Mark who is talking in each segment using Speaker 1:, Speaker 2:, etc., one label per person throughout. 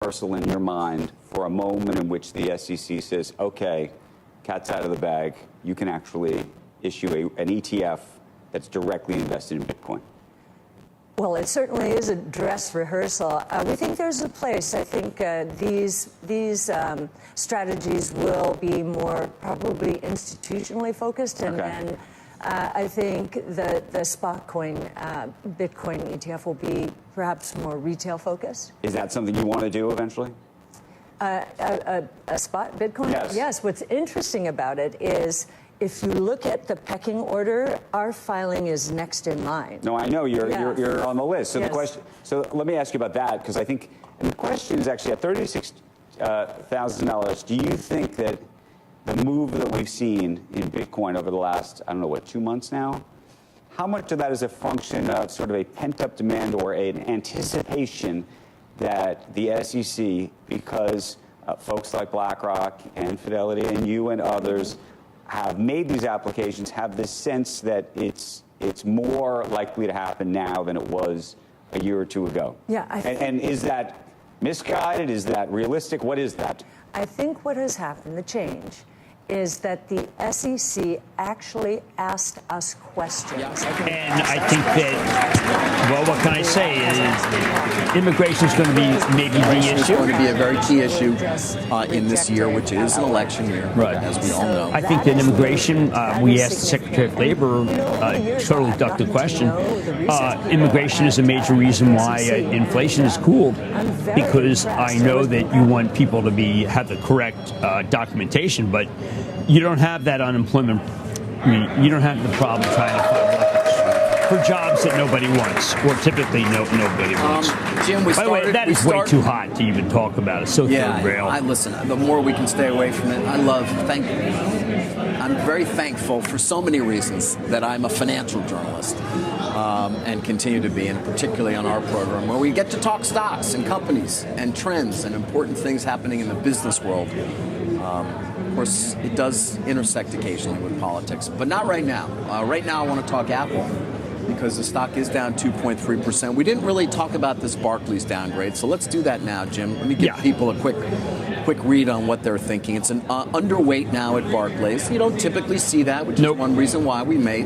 Speaker 1: rehearsal in your mind for a moment in which the SEC says, okay, cat's out of the bag, you can actually issue an ETF that's directly invested in Bitcoin?
Speaker 2: Well, it certainly is a dress rehearsal. We think there's a place. I think these strategies will be more probably institutionally focused, and I think the spot coin Bitcoin ETF will be perhaps more retail focused.
Speaker 1: Is that something you want to do eventually?
Speaker 2: A spot Bitcoin?
Speaker 1: Yes.
Speaker 2: Yes. What's interesting about it is, if you look at the pecking order, our filing is next in line.
Speaker 1: No, I know you're on the list. So
Speaker 2: yes.
Speaker 1: the question. So let me ask you about that, because I think the question is actually at $36,000. Do you think that the move that we've seen in Bitcoin over the last, I don't know, 2 months now, how much of that is a function of sort of a pent-up demand or an anticipation that the SEC, because folks like BlackRock and Fidelity and you and others have made these applications, have this sense that it's more likely to happen now than it was a year or two ago?
Speaker 2: Yeah.
Speaker 1: And is that misguided? Is that realistic? What is that?
Speaker 2: I think what has happened, the change, is that the SEC actually asked us questions.
Speaker 3: And I think that, well, what can I say? Immigration is going to be maybe the issue.
Speaker 4: It's going to be a very key issue in this year, which is an election year,
Speaker 3: right,
Speaker 4: as we all know.
Speaker 3: I think that immigration, we asked the Secretary of Labor, totally ducked the question. Immigration is a major reason why inflation is cooled, because I know that you want people to have the correct documentation, but you don't have that unemployment. I mean, you don't have the problem trying to find workers for jobs that nobody wants, or typically nobody wants.
Speaker 4: Jim,
Speaker 3: by the way, that is way too hot to even talk about. It's so third rail.
Speaker 4: Listen, the more we can stay away from it, I'm very thankful for so many reasons that I'm a financial journalist. And continue to be, and particularly on our program, where we get to talk stocks and companies and trends and important things happening in the business world. Of course, it does intersect occasionally with politics, but not right now. Right now, I want to talk Apple, because the stock is down 2.3%. We didn't really talk about this Barclays downgrade, so let's do that now, Jim. Let me give people a quick read on what they're thinking. It's an underweight now at Barclays. You don't typically see that, which is one reason why we may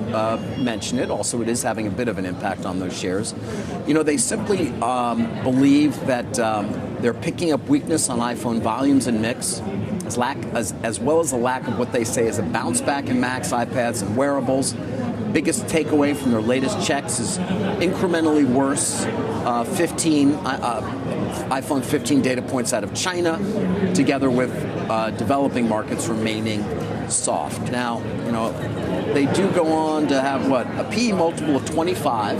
Speaker 4: mention it. Also, it is having a bit of an impact on those shares. You know, they simply believe that they're picking up weakness on iPhone volumes and mix, as well as a lack of what they say is a bounce back in Macs, iPads, and wearables. Biggest takeaway from their latest checks is incrementally worse iPhone 15 data points out of China, together with developing markets remaining soft. Now, you know, they do go on to have a PE multiple of 25.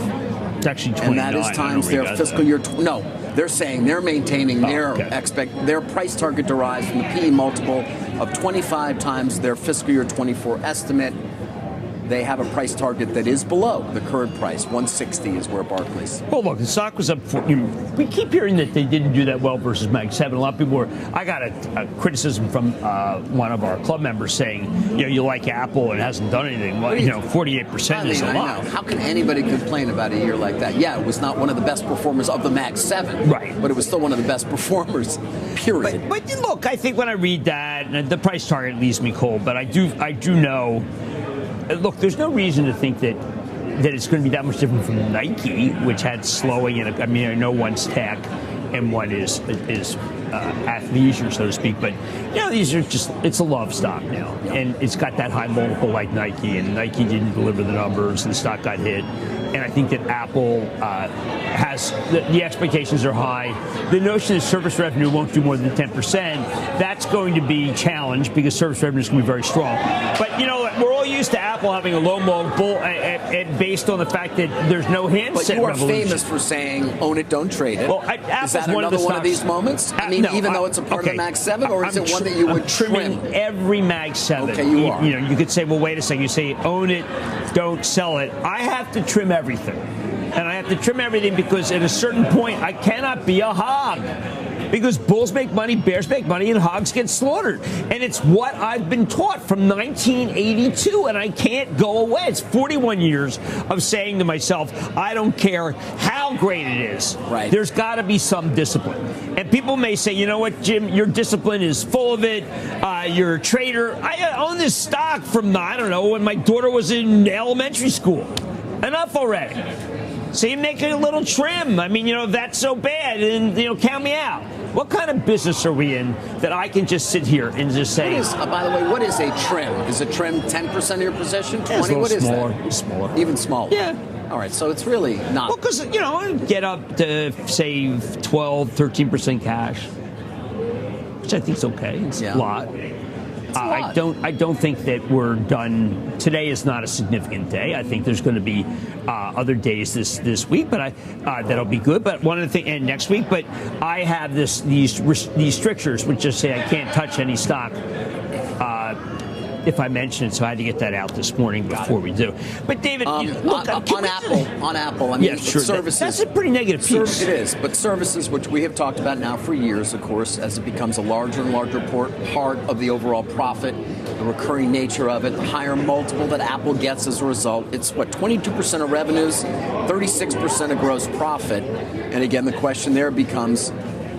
Speaker 3: It's actually 29.
Speaker 4: And that is times their fiscal year. They're saying they're maintaining their price target derives from the PE multiple of 25 times their fiscal year 24 estimate. They have a price target that is below the current price. 160 is where Barclays.
Speaker 3: Well, look, the stock was up. We keep hearing that they didn't do that well versus Mag 7. A lot of people I got a criticism from one of our club members saying, you like Apple and it hasn't done anything. Well, 48% is a lot.
Speaker 4: How can anybody complain about a year like that? Yeah, it was not one of the best performers of the Mag 7.
Speaker 3: Right.
Speaker 4: But it was still one of the best performers, period.
Speaker 3: But look, I think when I read that, the price target leaves me cold. But I do know. Look, there's no reason to think that it's going to be that much different from Nike, which had slowing in it. I mean, I know one's tech and one is athleisure, so to speak. But, these are it's a love stock now. Yeah. And it's got that high multiple like Nike, and Nike didn't deliver the numbers, and the stock got hit. And I think that Apple has the expectations are high. The notion that service revenue won't do more than 10%, that's going to be challenged because service revenue is going to be very strong. But, we're all used to Apple having a low multiple based on the fact that there's no handset revolution.
Speaker 4: But you are famous for saying, own it, don't trade it.
Speaker 3: Well,
Speaker 4: is that another one of these moments? I mean, though it's a part of the Mag 7, or is it one that you would
Speaker 3: trim? Every Mag 7.
Speaker 4: Okay, you are.
Speaker 3: You could say, well, wait a second. You say, own it, don't sell it. I have to trim everything. And I have to trim everything because at a certain point, I cannot be a hog. because bulls make money, bears make money, and hogs get slaughtered. And it's what I've been taught from 1982, and I can't go away. It's 41 years of saying to myself, I don't care how great it is.
Speaker 4: Right.
Speaker 3: There's got to be some discipline. And people may say, you know what, Jim, your discipline is full of it. You're a trader. I own this stock from, I don't know, when my daughter was in elementary school. Enough already. So you make a little trim. I mean, if that's so bad, then, count me out. What kind of business are we in that I can just sit here and just say...
Speaker 4: By the way, what is a trim? Is a trim 10% of your position? 20?
Speaker 3: Yeah,
Speaker 4: What is
Speaker 3: smaller,
Speaker 4: that?
Speaker 3: Smaller.
Speaker 4: Even smaller?
Speaker 3: Yeah.
Speaker 4: All right, so it's really not...
Speaker 3: Well, because, get up to, say, 12, 13% cash, which I think is okay. It's a lot. I don't think that we're done. Today is not a significant day. I think there's going to be other days this week, but that'll be good. But one of the things, and next week, but I have these strictures which just say I can't touch any stock if I mention it. So I had to get that out this morning before we do. But David, look,
Speaker 4: on Apple, I mean,
Speaker 3: yeah, sure.
Speaker 4: Services.
Speaker 3: That's a pretty negative piece.
Speaker 4: It is, but services, which we have talked about now for years, of course, as it becomes a larger and larger part of the overall profit, the recurring nature of it, the higher multiple that Apple gets as a result. It's 22% of revenues, 36% of gross profit, and again, the question there becomes,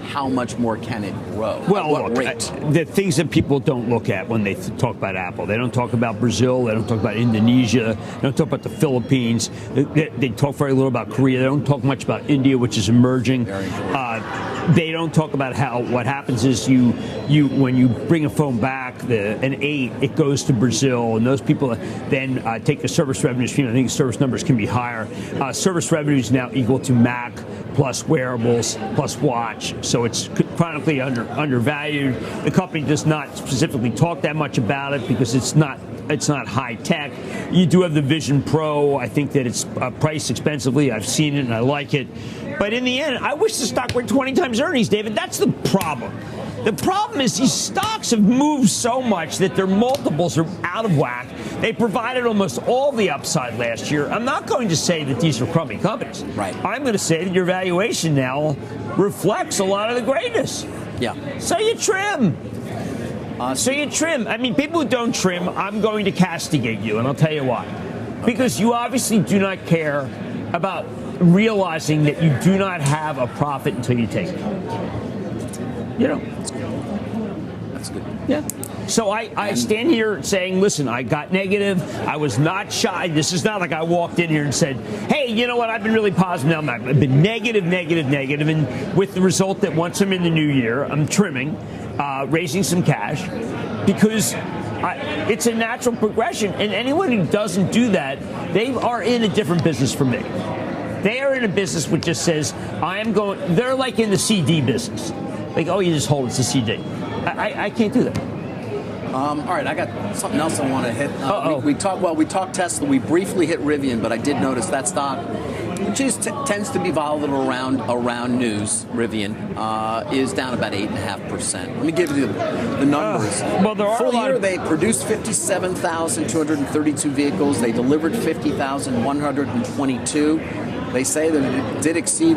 Speaker 4: how much more can it grow?
Speaker 3: Well,
Speaker 4: what rate?
Speaker 3: The things that people don't look at when they talk about Apple, they don't talk about Brazil, they don't talk about Indonesia, they don't talk about the Philippines, they talk very little about Korea, they don't talk much about India, which is emerging. They don't talk about how what happens is you when you bring a phone back, an 8, it goes to Brazil, and those people then take the service revenue stream. I think service numbers can be higher. Service revenue is now equal to Mac plus wearables plus watch, so it's chronically undervalued. The company does not specifically talk that much about it because it's not high tech. You do have the Vision Pro. I think that it's priced expensively. I've seen it and I like it. But in the end, I wish the stock were 20 times earnings, David. That's the problem. The problem is these stocks have moved so much that their multiples are out of whack. They provided almost all the upside last year. I'm not going to say that these are crummy companies.
Speaker 4: Right.
Speaker 3: I'm going to say that your valuation now reflects a lot of the greatness.
Speaker 4: Yeah.
Speaker 3: So you trim. I mean, people who don't trim, I'm going to castigate you, and I'll tell you why. Because you obviously do not care about realizing that you do not have a profit until you take it.
Speaker 4: That's good.
Speaker 3: Yeah. So I stand here saying, listen, I got negative. I was not shy. This is not like I walked in here and said, hey, you know what? I've been really positive. Now I've been negative. And with the result that once I'm in the new year, I'm trimming, raising some cash because it's a natural progression. And anyone who doesn't do that, they are in a different business from me. They are in a business which just says, they're like in the CD business. Like, oh, you just hold it's a CD. I can't do that.
Speaker 4: All right, I got something else I want to hit. We talked Tesla. We briefly hit Rivian, but I did notice that stock, which tends to be volatile around news. Rivian is down about 8.5%. Let me give you the numbers.
Speaker 3: There are
Speaker 4: full year. They produced 57,232 vehicles. They delivered 50,122. They say that it did exceed